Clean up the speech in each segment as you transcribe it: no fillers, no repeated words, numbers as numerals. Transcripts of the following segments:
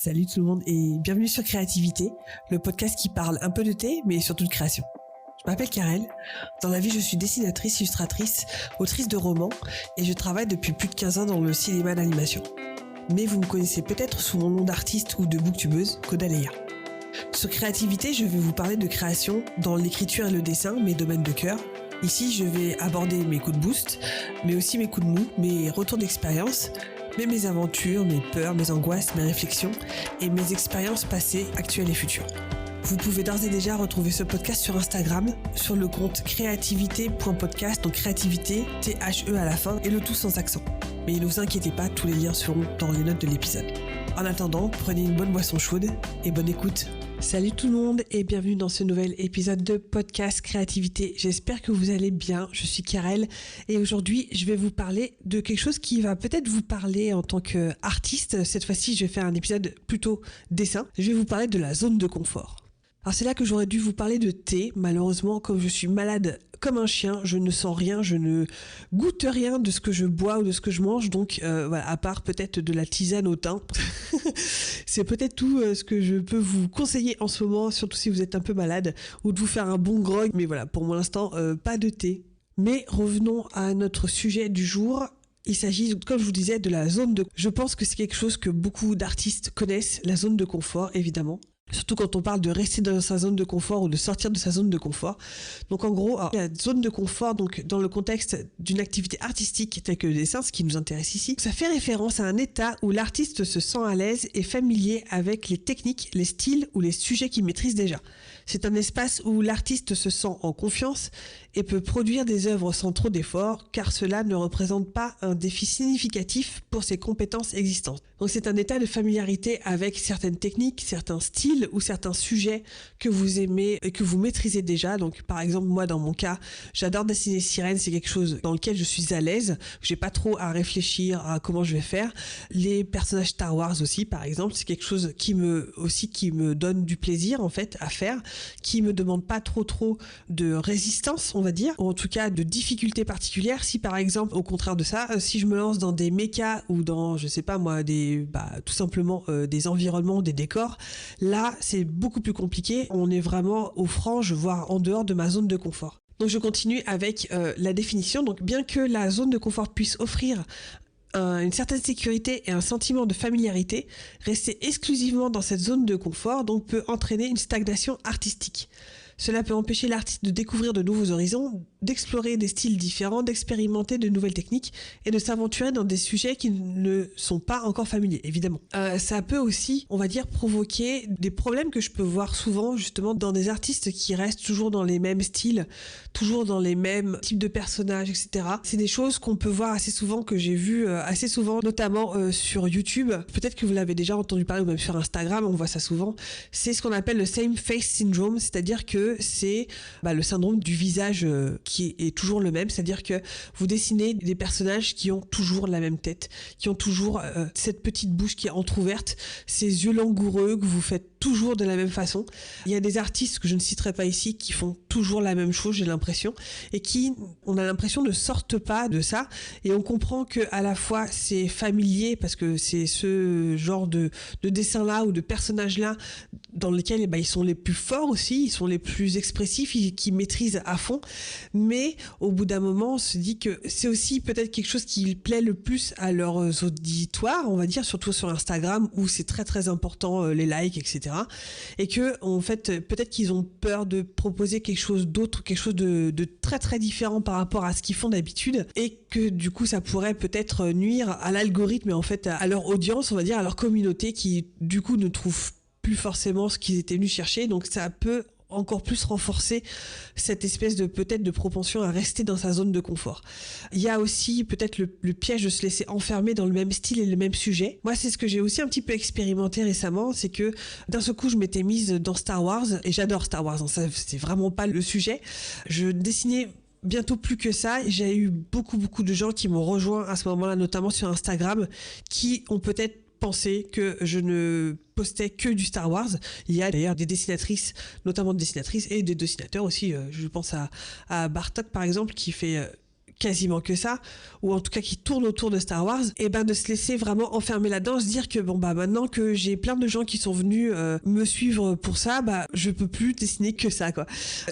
Salut tout le monde et bienvenue sur Créativité, le podcast qui parle un peu de thé mais surtout de création. Je m'appelle Karel, dans la vie je suis dessinatrice, illustratrice, autrice de romans et je travaille depuis plus de 15 ans dans le cinéma d'animation. Mais vous me connaissez peut-être sous mon nom d'artiste ou de booktubeuse, Kodaleya. Sur Créativité, je vais vous parler de création dans l'écriture et le dessin, mes domaines de cœur. Ici, je vais aborder mes coups de boost, mais aussi mes coups de mou, mes retours d'expérience, mais mes aventures, mes peurs, mes angoisses, mes réflexions et mes expériences passées, actuelles et futures. Vous pouvez d'ores et déjà retrouver ce podcast sur Instagram, sur le compte créativité.podcast, donc créativité, THE à la fin, et le tout sans accent. Mais ne vous inquiétez pas, tous les liens seront dans les notes de l'épisode. En attendant, prenez une bonne boisson chaude et bonne écoute. Salut tout le monde et bienvenue dans ce nouvel épisode de podcast Créativité. J'espère que vous allez bien, je suis Karel et aujourd'hui je vais vous parler de quelque chose qui va peut-être vous parler en tant qu'artiste. Cette fois-ci je vais faire un épisode plutôt dessin. Je vais vous parler de la zone de confort. Alors c'est là que j'aurais dû vous parler de thé. Malheureusement, comme je suis malade comme un chien, je ne sens rien, je ne goûte rien de ce que je bois ou de ce que je mange. Donc voilà, à part peut-être de la tisane au thym. C'est peut-être tout ce que je peux vous conseiller en ce moment, surtout si vous êtes un peu malade, ou de vous faire un bon grog. Mais voilà, pour l'instant, pas de thé. Mais revenons à notre sujet du jour. Il s'agit, comme je vous disais, de la zone de... Je pense que c'est quelque chose que beaucoup d'artistes connaissent, la zone de confort, évidemment. Surtout quand on parle de rester dans sa zone de confort ou de sortir de sa zone de confort. Donc en gros, la zone de confort, donc dans le contexte d'une activité artistique telle que le dessin, ce qui nous intéresse ici, ça fait référence à un état où l'artiste se sent à l'aise et familier avec les techniques, les styles ou les sujets qu'il maîtrise déjà. C'est un espace où l'artiste se sent en confiance et peut produire des œuvres sans trop d'efforts, car cela ne représente pas un défi significatif pour ses compétences existantes. Donc c'est un état de familiarité avec certaines techniques, certains styles ou certains sujets que vous aimez et que vous maîtrisez déjà. Donc par exemple, moi dans mon cas, j'adore dessiner sirènes, c'est quelque chose dans lequel je suis à l'aise, j'ai pas trop à réfléchir à comment je vais faire. Les personnages Star Wars aussi par exemple, c'est quelque chose qui me donne du plaisir en fait à faire, qui me demande pas trop de résistance, on va dire, ou en tout cas de difficultés particulières. Si par exemple, au contraire de ça, si je me lance dans des mechas ou dans, je sais pas moi, tout simplement des environnements, des décors, là c'est beaucoup plus compliqué. On est vraiment aux franges, voire en dehors de ma zone de confort. Donc je continue avec la définition. Donc bien que la zone de confort puisse offrir une certaine sécurité et un sentiment de familiarité, rester exclusivement dans cette zone de confort donc peut entraîner une stagnation artistique. Cela peut empêcher l'artiste de découvrir de nouveaux horizons, d'explorer des styles différents, d'expérimenter de nouvelles techniques et de s'aventurer dans des sujets qui ne sont pas encore familiers, évidemment. Ça peut aussi, on va dire, provoquer des problèmes que je peux voir souvent justement dans des artistes qui restent toujours dans les mêmes styles, toujours dans les mêmes types de personnages, etc. C'est des choses qu'on peut voir assez souvent, que j'ai vu assez souvent, notamment sur YouTube. Peut-être que vous l'avez déjà entendu parler ou même sur Instagram, on voit ça souvent. C'est ce qu'on appelle le same face syndrome, c'est-à-dire que c'est le syndrome du visage qui est toujours le même, c'est-à-dire que vous dessinez des personnages qui ont toujours la même tête, qui ont toujours cette petite bouche qui est entrouverte, ces yeux langoureux que vous faites toujours de la même façon. Il y a des artistes que je ne citerai pas ici qui font toujours la même chose, j'ai l'impression, et qui, on a l'impression, ne sortent pas de ça, et on comprend que à la fois c'est familier parce que c'est ce genre de dessin-là ou de personnages-là dans lesquels ils sont les plus forts aussi, ils sont les plus expressifs, qui maîtrisent à fond, mais au bout d'un moment on se dit que c'est aussi peut-être quelque chose qui plaît le plus à leurs auditoires, on va dire, surtout sur Instagram où c'est très important les likes, etc. Et que en fait peut-être qu'ils ont peur de proposer quelque chose d'autre, quelque chose de très différent par rapport à ce qu'ils font d'habitude, et que du coup ça pourrait peut-être nuire à l'algorithme et en fait à leur audience, on va dire, à leur communauté qui du coup ne trouve plus forcément ce qu'ils étaient venus chercher. Donc ça peut encore plus renforcer cette espèce de peut-être de propension à rester dans sa zone de confort. Il y a aussi peut-être le piège de se laisser enfermer dans le même style et le même sujet. Moi, c'est ce que j'ai aussi un petit peu expérimenté récemment, c'est que d'un seul coup, je m'étais mise dans Star Wars, et j'adore Star Wars, hein, ça c'est vraiment pas le sujet. Je dessinais bientôt plus que ça. J'ai eu beaucoup de gens qui m'ont rejoint à ce moment-là, notamment sur Instagram, qui ont peut-être pensé que je ne postais que du Star Wars. Il y a d'ailleurs des dessinatrices, notamment des dessinatrices et des dessinateurs aussi. Je pense à Bartok par exemple, qui quasiment que ça, ou en tout cas qui tourne autour de Star Wars, et ben de se laisser vraiment enfermer là-dedans, se dire que bon bah maintenant que j'ai plein de gens qui sont venus me suivre pour ça, bah je peux plus dessiner que ça quoi.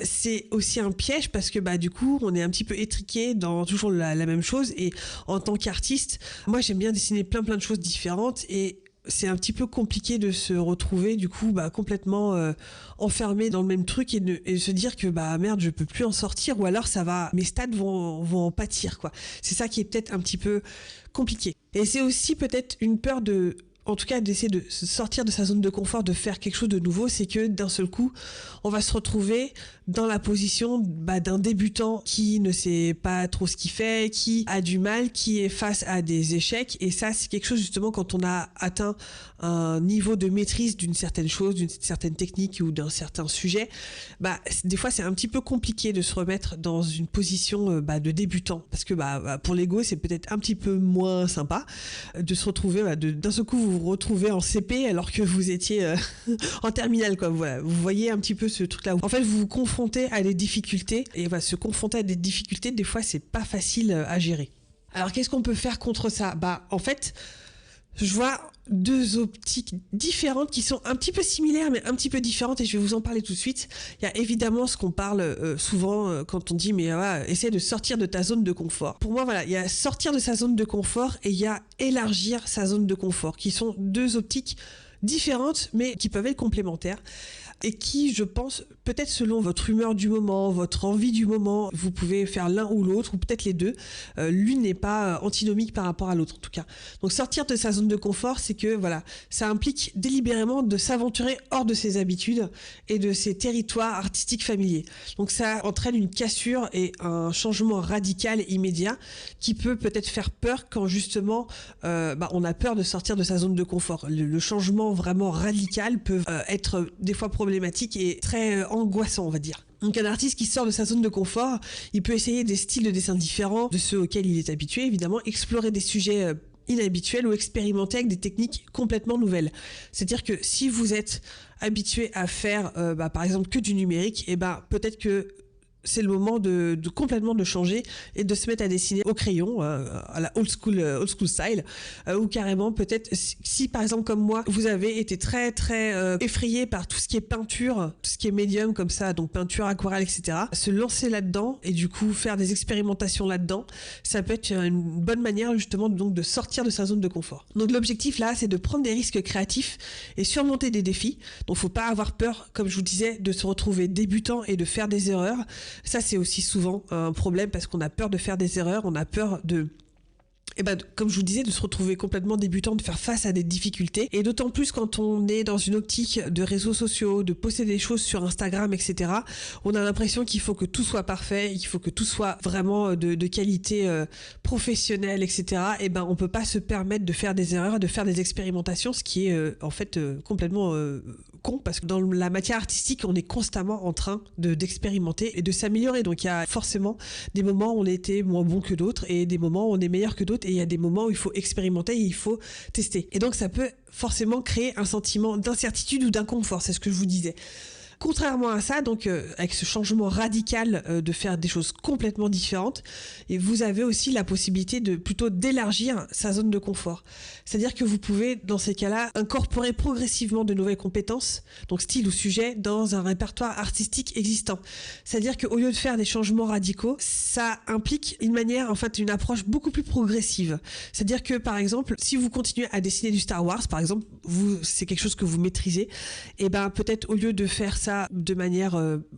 C'est aussi un piège parce que bah du coup on est un petit peu étriqué dans toujours la même chose, et en tant qu'artiste, moi j'aime bien dessiner plein de choses différentes, et c'est un petit peu compliqué de se retrouver du coup bah complètement enfermé dans le même truc et se dire que bah merde je peux plus en sortir, ou alors mes stats vont en pâtir quoi. C'est ça qui est peut-être un petit peu compliqué, et c'est aussi peut-être une peur en tout cas d'essayer de sortir de sa zone de confort, de faire quelque chose de nouveau. C'est que d'un seul coup on va se retrouver dans la position d'un débutant qui ne sait pas trop ce qu'il fait, qui a du mal, qui est face à des échecs, et ça c'est quelque chose justement quand on a atteint un niveau de maîtrise d'une certaine chose, d'une certaine technique ou d'un certain sujet, des fois c'est un petit peu compliqué de se remettre dans une position de débutant, parce que pour l'ego c'est peut-être un petit peu moins sympa de se retrouver d'un seul coup vous retrouvez en CP alors que vous étiez en terminale quoi. Voilà, vous voyez un petit peu ce truc là. En fait vous vous confrontez à des difficultés, et se confronter à des difficultés des fois c'est pas facile à gérer. Alors qu'est-ce qu'on peut faire contre ça? En fait je vois deux optiques différentes qui sont un petit peu similaires mais un petit peu différentes, et je vais vous en parler tout de suite. Il y a évidemment ce qu'on parle souvent quand on dit essaie de sortir de ta zone de confort. Pour moi il y a sortir de sa zone de confort et il y a élargir sa zone de confort, qui sont deux optiques différentes mais qui peuvent être complémentaires, et qui, je pense, peut-être selon votre humeur du moment, votre envie du moment, vous pouvez faire l'un ou l'autre, ou peut-être les deux. L'une n'est pas antinomique par rapport à l'autre, en tout cas. Donc sortir de sa zone de confort, c'est que ça implique délibérément de s'aventurer hors de ses habitudes et de ses territoires artistiques familiers. Donc ça entraîne une cassure et un changement radical et immédiat qui peut peut-être faire peur quand justement on a peur de sortir de sa zone de confort. Le changement vraiment radical peut être des fois problématique et très angoissant, on va dire. Donc un artiste qui sort de sa zone de confort, il peut essayer des styles de dessin différents de ceux auxquels il est habitué, évidemment, explorer des sujets inhabituels ou expérimenter avec des techniques complètement nouvelles. C'est-à-dire que si vous êtes habitué à faire par exemple que du numérique, peut-être que c'est le moment de complètement de changer et de se mettre à dessiner au crayon à la old school style, ou carrément peut-être si par exemple comme moi vous avez été très très effrayé par tout ce qui est peinture, tout ce qui est médium comme ça, donc peinture, aquarelle, etc., se lancer là-dedans et du coup faire des expérimentations là-dedans, ça peut être une bonne manière justement donc de sortir de sa zone de confort. Donc l'objectif là c'est de prendre des risques créatifs et surmonter des défis. Donc faut pas avoir peur, comme je vous disais, de se retrouver débutant et de faire des erreurs. Ça, c'est aussi souvent un problème parce qu'on a peur de faire des erreurs, on a peur comme je vous disais, de se retrouver complètement débutant, de faire face à des difficultés. Et d'autant plus quand on est dans une optique de réseaux sociaux, de poster des choses sur Instagram, etc. On a l'impression qu'il faut que tout soit parfait, qu'il faut que tout soit vraiment de qualité professionnelle, etc. On peut pas se permettre de faire des erreurs, de faire des expérimentations, ce qui est complètement con, parce que dans la matière artistique, on est constamment en train d'expérimenter et de s'améliorer. Donc il y a forcément des moments où on était moins bon que d'autres et des moments où on est meilleur que d'autres. Et il y a des moments où il faut expérimenter et il faut tester. Et donc ça peut forcément créer un sentiment d'incertitude ou d'inconfort, c'est ce que je vous disais. Contrairement à ça, donc avec ce changement radical de faire des choses complètement différentes, et vous avez aussi la possibilité de plutôt d'élargir sa zone de confort. C'est-à-dire que vous pouvez, dans ces cas-là, incorporer progressivement de nouvelles compétences, donc style ou sujet, dans un répertoire artistique existant. C'est-à-dire qu'au lieu de faire des changements radicaux, ça implique une approche beaucoup plus progressive. C'est-à-dire que, par exemple, si vous continuez à dessiner du Star Wars, par exemple, c'est quelque chose que vous maîtrisez, et peut-être au lieu de faire ça de manière,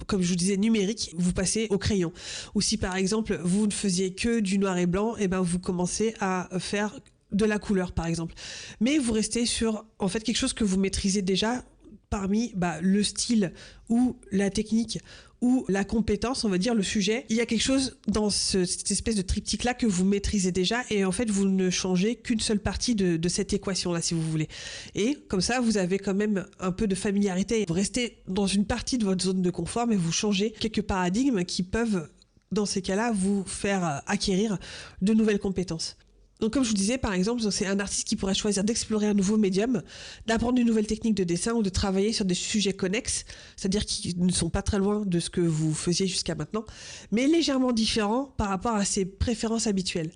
comme je vous disais, numérique, vous passez au crayon. Ou si par exemple vous ne faisiez que du noir et blanc, vous commencez à faire de la couleur par exemple. Mais vous restez sur quelque chose que vous maîtrisez déjà parmi le style ou la technique ou la compétence, on va dire le sujet. Il y a quelque chose dans cette espèce de triptyque-là que vous maîtrisez déjà et vous ne changez qu'une seule partie de cette équation-là, si vous voulez. Et comme ça, vous avez quand même un peu de familiarité. Vous restez dans une partie de votre zone de confort, mais vous changez quelques paradigmes qui peuvent, dans ces cas-là, vous faire acquérir de nouvelles compétences. Donc comme je vous disais, par exemple, c'est un artiste qui pourrait choisir d'explorer un nouveau médium, d'apprendre une nouvelle technique de dessin ou de travailler sur des sujets connexes, c'est-à-dire qui ne sont pas très loin de ce que vous faisiez jusqu'à maintenant, mais légèrement différents par rapport à ses préférences habituelles.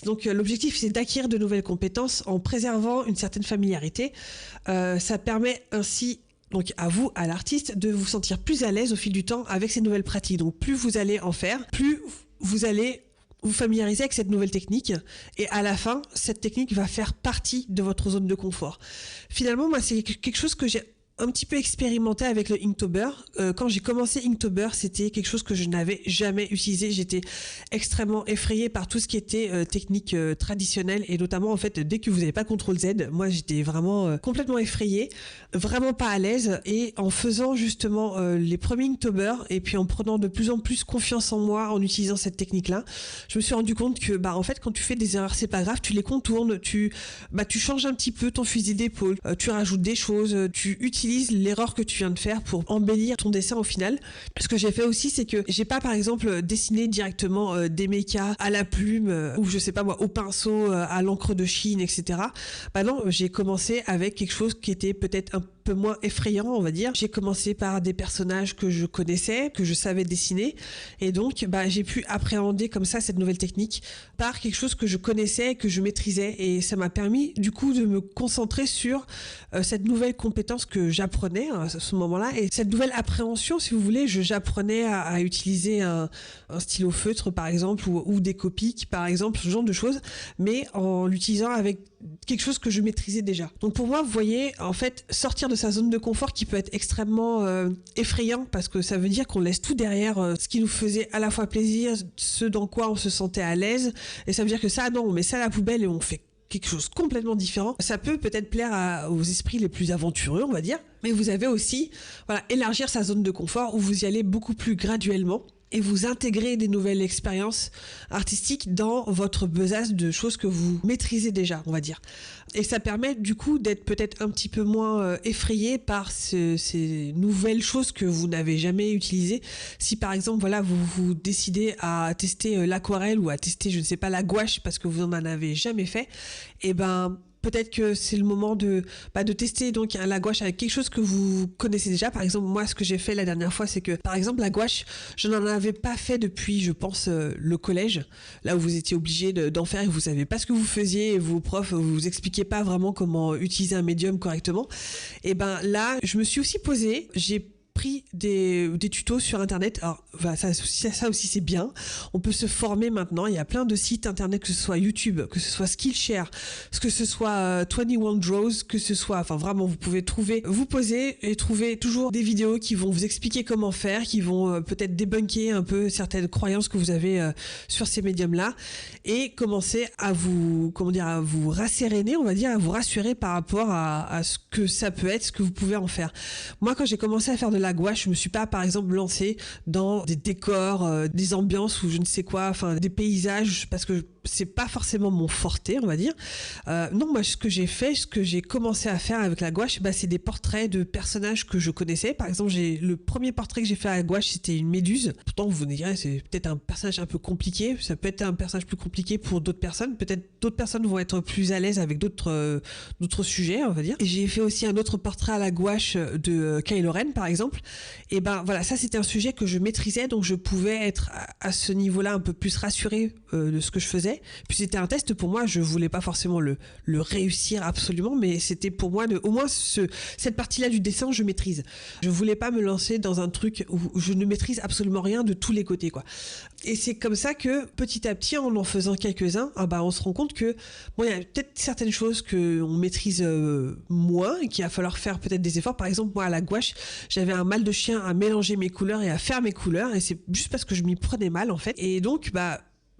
Donc l'objectif, c'est d'acquérir de nouvelles compétences en préservant une certaine familiarité. Ça permet ainsi donc à vous, à l'artiste, de vous sentir plus à l'aise au fil du temps avec ces nouvelles pratiques. Donc plus vous allez en faire, plus vous allez vous familiariser avec cette nouvelle technique, et à la fin, cette technique va faire partie de votre zone de confort. Finalement, moi, c'est quelque chose que j'ai un petit peu expérimenté avec le Inktober. Quand j'ai commencé Inktober, c'était quelque chose que je n'avais jamais utilisé. J'étais extrêmement effrayée par tout ce qui était technique traditionnelle, et notamment en fait dès que vous n'avez pas CTRL Z, moi j'étais vraiment complètement effrayée, vraiment pas à l'aise. Et en faisant justement les premiers Inktober, et puis en prenant de plus en plus confiance en moi en utilisant cette technique-là, je me suis rendu compte que en fait quand tu fais des erreurs, c'est pas grave, tu les contournes, tu changes un petit peu ton fusil d'épaule, tu rajoutes des choses, tu utilises l'erreur que tu viens de faire pour embellir ton dessin au final. Ce que j'ai fait aussi, c'est que j'ai pas par exemple dessiné directement des mechas à la plume ou je sais pas moi au pinceau, à l'encre de Chine, etc. Non, j'ai commencé avec quelque chose qui était peut-être un peu moins effrayant, on va dire. J'ai commencé par des personnages que je connaissais, que je savais dessiner, et donc j'ai pu appréhender comme ça cette nouvelle technique par quelque chose que je connaissais, que je maîtrisais, et ça m'a permis du coup de me concentrer sur cette nouvelle compétence que j'apprenais à ce moment-là, et cette nouvelle appréhension, si vous voulez. J'apprenais à utiliser un stylo feutre par exemple, ou des Copics par exemple, ce genre de choses, mais en l'utilisant avec quelque chose que je maîtrisais déjà. Donc pour moi, vous voyez, en fait, sortir de sa zone de confort qui peut être extrêmement effrayant, parce que ça veut dire qu'on laisse tout derrière, ce qui nous faisait à la fois plaisir, ce dans quoi on se sentait à l'aise, et ça veut dire que ça, non, on met ça à la poubelle et on fait quelque chose complètement différent. Ça peut peut-être plaire aux esprits les plus aventureux, on va dire, mais vous avez aussi, élargir sa zone de confort où vous y allez beaucoup plus graduellement, et vous intégrez des nouvelles expériences artistiques dans votre besace de choses que vous maîtrisez déjà, on va dire. Et ça permet du coup d'être peut-être un petit peu moins effrayé par ces nouvelles choses que vous n'avez jamais utilisées. Si par exemple, vous décidez à tester l'aquarelle ou à tester, je ne sais pas, la gouache parce que vous n'en avez jamais fait, peut-être que c'est le moment de tester donc la gouache avec quelque chose que vous connaissez déjà. Par exemple, moi, ce que j'ai fait la dernière fois, c'est que, par exemple, la gouache, je n'en avais pas fait depuis, je pense, le collège, là où vous étiez obligé d'en faire et vous savez pas ce que vous faisiez, et vos profs vous expliquaient pas vraiment comment utiliser un médium correctement. Et là, je me suis aussi posée, j'ai pris des tutos sur internet. Alors ça aussi c'est bien, on peut se former maintenant, il y a plein de sites internet, que ce soit YouTube, que ce soit Skillshare, que ce soit 21 Draws, que ce soit, vraiment vous pouvez vous poser et trouver toujours des vidéos qui vont vous expliquer comment faire, qui vont peut-être débunker un peu certaines croyances que vous avez sur ces médiums là, et commencer à vous rasséréner, on va dire, à vous rassurer par rapport à ce que ça peut être, ce que vous pouvez en faire. Moi, quand j'ai commencé à faire de la gouache, je me suis pas par exemple lancée dans des décors, des ambiances ou je ne sais quoi, des paysages, parce que c'est pas forcément mon forté, on va dire. Non, moi ce que j'ai commencé à faire avec la gouache, c'est des portraits de personnages que je connaissais. Par exemple, le premier portrait que j'ai fait à la gouache, c'était une méduse. Pourtant, vous me direz, c'est peut-être un personnage un peu compliqué. Ça peut être un personnage plus compliqué pour d'autres personnes. Peut-être d'autres personnes vont être plus à l'aise avec d'autres sujets, on va dire. Et j'ai fait aussi un autre portrait à la gouache de Kylo Ren, par exemple. Et ça c'était un sujet que je maîtrisais, donc je pouvais être à ce niveau-là un peu plus rassurée de ce que je faisais. Puis c'était un test pour moi, je voulais pas forcément le réussir absolument, mais c'était pour moi au moins cette partie-là du dessin, je maîtrise. Je voulais pas me lancer dans un truc où je ne maîtrise absolument rien de tous les côtés, quoi. Et c'est comme ça que petit à petit, en faisant quelques-uns, on se rend compte que il y a peut-être certaines choses que on maîtrise moins et qu'il va falloir faire peut-être des efforts. Par exemple, moi à la gouache, j'avais un mal de chien à mélanger mes couleurs et à faire mes couleurs, et c'est juste parce que je m'y prenais mal en fait. Et donc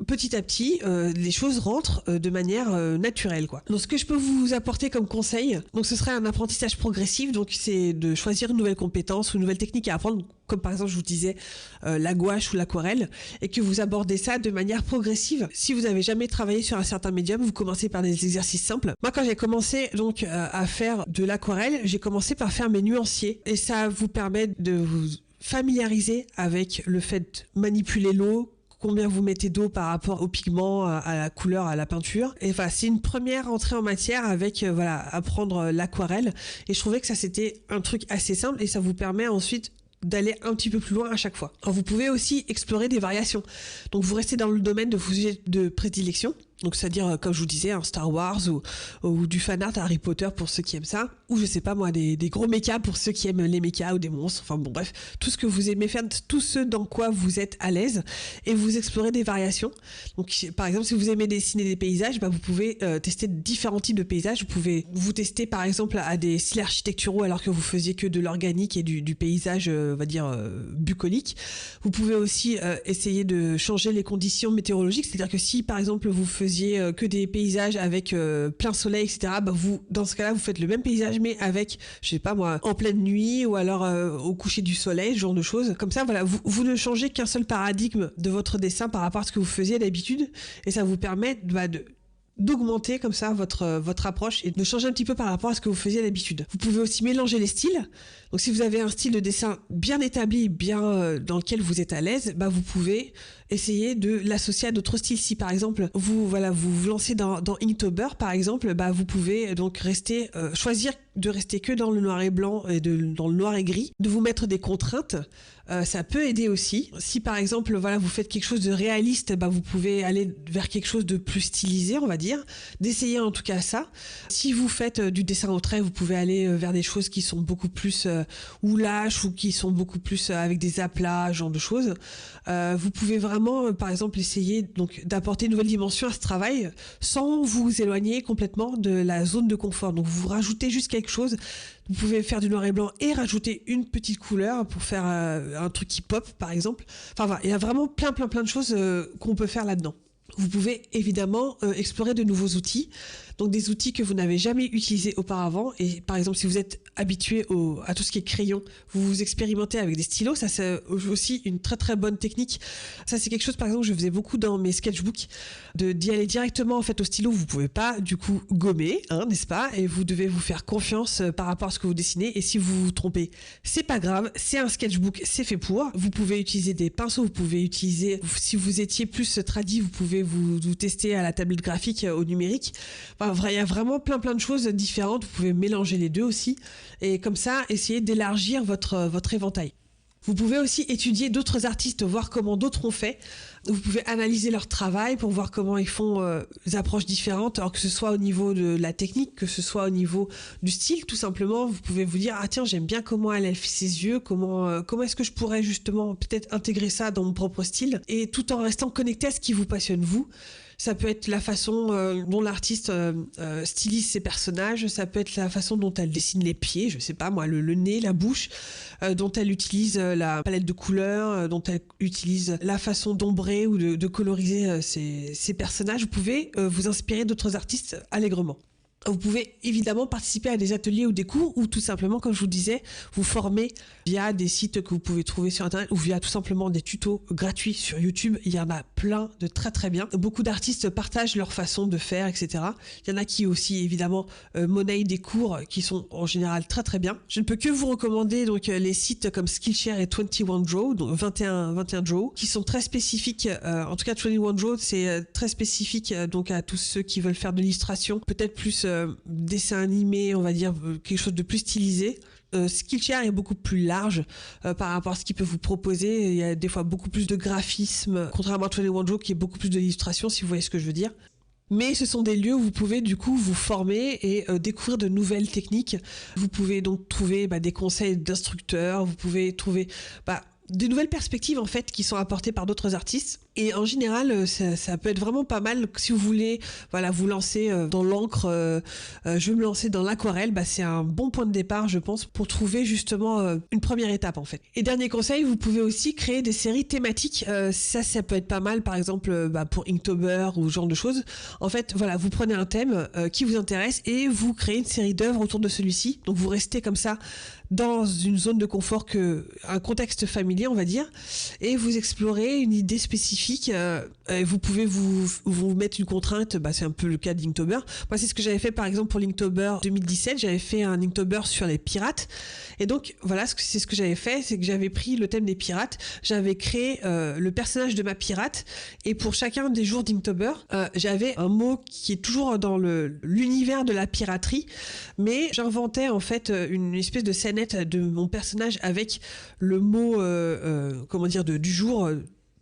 petit à petit, les choses rentrent de manière naturelle, quoi. Donc ce que je peux vous apporter comme conseil, donc ce serait un apprentissage progressif. Donc c'est de choisir une nouvelle compétence ou une nouvelle technique à apprendre, comme par exemple je vous disais la gouache ou l'aquarelle, et que vous abordez ça de manière progressive. Si vous n'avez jamais travaillé sur un certain médium, vous commencez par des exercices simples. Moi, quand j'ai commencé donc à faire de l'aquarelle, j'ai commencé par faire mes nuanciers, et ça vous permet de vous familiariser avec le fait de manipuler l'eau, combien vous mettez d'eau par rapport au pigment, à la couleur, à la peinture. Et enfin, c'est une première entrée en matière avec apprendre l'aquarelle. Et je trouvais que ça c'était un truc assez simple et ça vous permet ensuite d'aller un petit peu plus loin à chaque fois. Alors, vous pouvez aussi explorer des variations. Donc vous restez dans le domaine de vos sujets de prédilection. Donc c'est-à-dire, comme je vous disais, Star Wars ou du fanart Harry Potter pour ceux qui aiment ça, ou je sais pas moi, des gros mechas pour ceux qui aiment les mechas ou des monstres, enfin bon bref, tout ce que vous aimez faire, tout ce dans quoi vous êtes à l'aise, et vous explorez des variations. Donc par exemple, si vous aimez dessiner des paysages, vous pouvez tester différents types de paysages. Vous pouvez vous tester par exemple à des styles architecturaux alors que vous faisiez que de l'organique et du paysage, on va dire, bucolique. Vous pouvez aussi essayer de changer les conditions météorologiques, c'est-à-dire que si par exemple vous faisiez que des paysages avec plein soleil, etc., vous, dans ce cas-là, vous faites le même paysage, mais avec, je sais pas moi, en pleine nuit ou alors au coucher du soleil, ce genre de choses. Comme ça, voilà, vous ne changez qu'un seul paradigme de votre dessin par rapport à ce que vous faisiez d'habitude, et ça vous permet d'augmenter comme ça votre approche et de changer un petit peu par rapport à ce que vous faisiez d'habitude. Vous pouvez aussi mélanger les styles. Donc si vous avez un style de dessin bien établi, bien dans lequel vous êtes à l'aise, vous pouvez essayer de l'associer à d'autres styles. Si par exemple vous vous lancez dans Inktober par exemple, vous pouvez donc choisir de rester que dans le noir et blanc et dans le noir et gris, de vous mettre des contraintes. Ça peut aider aussi. Si par exemple vous faites quelque chose de réaliste, vous pouvez aller vers quelque chose de plus stylisé, on va dire, d'essayer en tout cas ça. Si vous faites du dessin au trait, vous pouvez aller vers des choses qui sont beaucoup plus ou lâches ou qui sont beaucoup plus avec des aplats, ce genre de choses. Vous pouvez vraiment par exemple essayer donc d'apporter une nouvelle dimension à ce travail sans vous éloigner complètement de la zone de confort. Donc vous rajoutez juste quelque chose. Vous pouvez faire du noir et blanc et rajouter une petite couleur pour faire un truc qui pop par exemple. Enfin voilà, il y a vraiment plein de choses qu'on peut faire là-dedans. Vous pouvez évidemment explorer de nouveaux outils, donc des outils que vous n'avez jamais utilisés auparavant. Et par exemple, si vous êtes habitué à tout ce qui est crayon, vous expérimentez avec des stylos, ça c'est aussi une très bonne technique. Ça c'est quelque chose par exemple que je faisais beaucoup dans mes sketchbooks, d'y aller directement en fait au stylo. Vous pouvez pas du coup gommer, n'est-ce pas? Et vous devez vous faire confiance par rapport à ce que vous dessinez. Et si vous vous trompez, c'est pas grave, c'est un sketchbook, c'est fait pour. Vous pouvez utiliser des pinceaux, vous pouvez utiliser, si vous étiez plus tradi, vous pouvez vous tester à la tablette graphique au numérique. Enfin, il y a vraiment plein de choses différentes. Vous pouvez mélanger les deux aussi. Et comme ça, essayer d'élargir votre éventail. Vous pouvez aussi étudier d'autres artistes, voir comment d'autres ont fait. Vous pouvez analyser leur travail pour voir comment ils font des approches différentes, alors que ce soit au niveau de la technique, que ce soit au niveau du style, tout simplement. Vous pouvez vous dire, tiens, j'aime bien comment elle fait ses yeux, comment est-ce que je pourrais justement peut-être intégrer ça dans mon propre style, et tout en restant connecté à ce qui vous passionne vous. Ça peut être la façon dont l'artiste stylise ses personnages, ça peut être la façon dont elle dessine les pieds, je sais pas moi, le nez, la bouche, dont elle utilise la palette de couleurs, dont elle utilise la façon d'ombrer ou de coloriser ses personnages. Vous pouvez vous inspirer d'autres artistes allègrement. Vous pouvez évidemment participer à des ateliers ou des cours ou tout simplement, comme je vous disais, vous former via des sites que vous pouvez trouver sur Internet ou via tout simplement des tutos gratuits sur YouTube. Il y en a plein de très bien. Beaucoup d'artistes partagent leur façon de faire, etc. Il y en a qui aussi évidemment monnaient des cours qui sont en général très bien. Je ne peux que vous recommander donc les sites comme Skillshare et 21 Draw, donc 21 Draw, qui sont très spécifiques. En tout cas, 21 Draw, c'est très spécifique donc à tous ceux qui veulent faire de l'illustration, peut-être plus dessin animé, on va dire quelque chose de plus stylisé. Skillshare est beaucoup plus large par rapport à ce qu'il peut vous proposer. Il y a des fois beaucoup plus de graphisme, contrairement à 21 Draw qui est beaucoup plus de l'illustration, si vous voyez ce que je veux dire. Mais ce sont des lieux où vous pouvez du coup vous former et découvrir de nouvelles techniques. Vous pouvez donc trouver des conseils d'instructeurs, vous pouvez trouver de nouvelles perspectives en fait qui sont apportées par d'autres artistes. Et en général, ça peut être vraiment pas mal si vous voulez vous lancer dans l'encre, je vais me lancer dans l'aquarelle, c'est un bon point de départ je pense pour trouver justement une première étape en fait. Et dernier conseil, vous pouvez aussi créer des séries thématiques, ça peut être pas mal par exemple pour Inktober ou ce genre de choses. En fait vous prenez un thème qui vous intéresse et vous créez une série d'œuvres autour de celui-ci, donc vous restez comme ça dans une zone de confort, un contexte familier on va dire, et vous explorez une idée spécifique spécifique. Vous pouvez vous mettre une contrainte. C'est un peu le cas d'Inktober. Moi, c'est ce que j'avais fait par exemple pour l'Inktober 2017. J'avais fait un Inktober sur les pirates. Et donc voilà, c'est ce que j'avais fait, c'est que j'avais pris le thème des pirates. J'avais créé le personnage de ma pirate. Et pour chacun des jours d'Inktober, j'avais un mot qui est toujours dans l'univers de la piraterie, mais j'inventais en fait une espèce de scénette de mon personnage avec le mot du jour,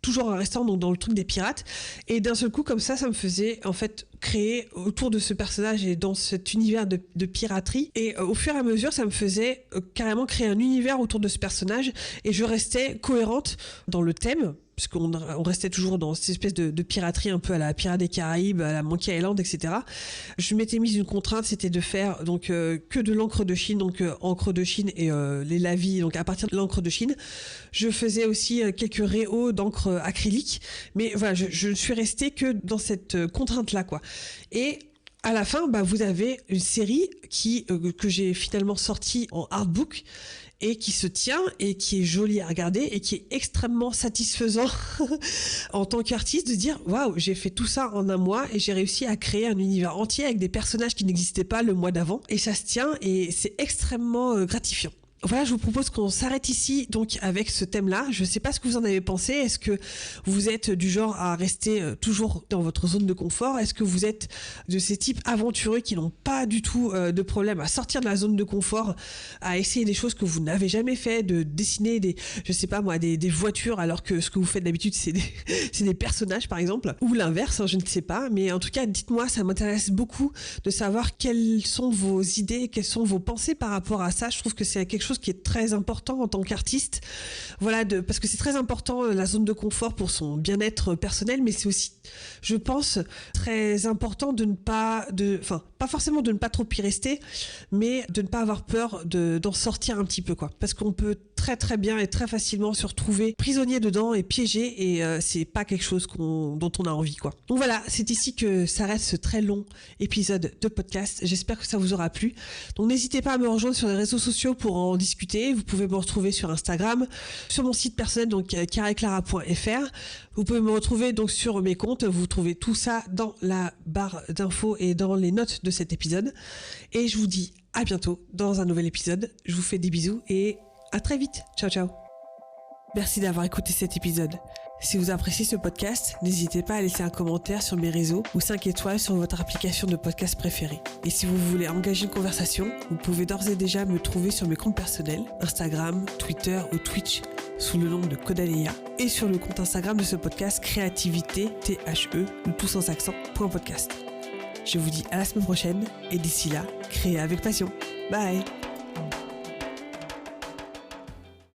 toujours en restant donc dans le truc des pirates. Et d'un seul coup, comme ça me faisait en fait créer autour de ce personnage et dans cet univers de piraterie. Et au fur et à mesure, ça me faisait carrément créer un univers autour de ce personnage, et je restais cohérente dans le thème, parce qu'on restait toujours dans cette espèce de piraterie un peu à la Pirates des Caraïbes, à la Monkey Island, etc. Je m'étais mise une contrainte, c'était de faire donc que de l'encre de Chine, donc encre de Chine et les lavis, donc à partir de l'encre de Chine. Je faisais aussi quelques réaux d'encre acrylique, mais voilà, je ne suis restée que dans cette contrainte-là, quoi. Et à la fin, vous avez une série que j'ai finalement sortie en artbook, et qui se tient et qui est jolie à regarder et qui est extrêmement satisfaisant en tant qu'artiste, de dire waouh, j'ai fait tout ça en un mois et j'ai réussi à créer un univers entier avec des personnages qui n'existaient pas le mois d'avant, et ça se tient et c'est extrêmement gratifiant. Voilà, je vous propose qu'on s'arrête ici donc avec ce thème-là. Je ne sais pas ce que vous en avez pensé. Est-ce que vous êtes du genre à rester toujours dans votre zone de confort? Est-ce que vous êtes de ces types aventureux qui n'ont pas du tout de problème à sortir de la zone de confort, à essayer des choses que vous n'avez jamais fait, de dessiner des voitures, alors que ce que vous faites d'habitude c'est des personnages par exemple, ou l'inverse, je ne sais pas. Mais en tout cas, dites-moi, ça m'intéresse beaucoup de savoir quelles sont vos idées, quelles sont vos pensées par rapport à ça. Je trouve que c'est quelque chose qui est très important en tant qu'artiste, voilà, parce que c'est très important la zone de confort pour son bien-être personnel, mais c'est aussi, je pense, très important pas forcément de ne pas trop y rester, mais de ne pas avoir peur d'en sortir un petit peu, quoi, parce qu'on peut très très bien et très facilement se retrouver prisonnier dedans et piégé, et c'est pas quelque chose dont on a envie, quoi. Donc voilà, c'est ici que s'arrête ce très long épisode de podcast. J'espère que ça vous aura plu. Donc n'hésitez pas à me rejoindre sur les réseaux sociaux pour en discuter. Vous pouvez me retrouver sur Instagram, sur mon site personnel, donc careclara.fr. Vous pouvez me retrouver donc sur mes comptes. Vous trouvez tout ça dans la barre d'infos et dans les notes de cet épisode. Et je vous dis à bientôt dans un nouvel épisode. Je vous fais des bisous et à très vite. Ciao, ciao. Merci d'avoir écouté cet épisode. Si vous appréciez ce podcast, n'hésitez pas à laisser un commentaire sur mes réseaux ou 5 étoiles sur votre application de podcast préférée. Et si vous voulez engager une conversation, vous pouvez d'ores et déjà me trouver sur mes comptes personnels, Instagram, Twitter ou Twitch, sous le nom de Kodaleya, et sur le compte Instagram de ce podcast, Créativité, THE, le tout sans accent, .podcast. Je vous dis à la semaine prochaine, et d'ici là, créez avec passion. Bye!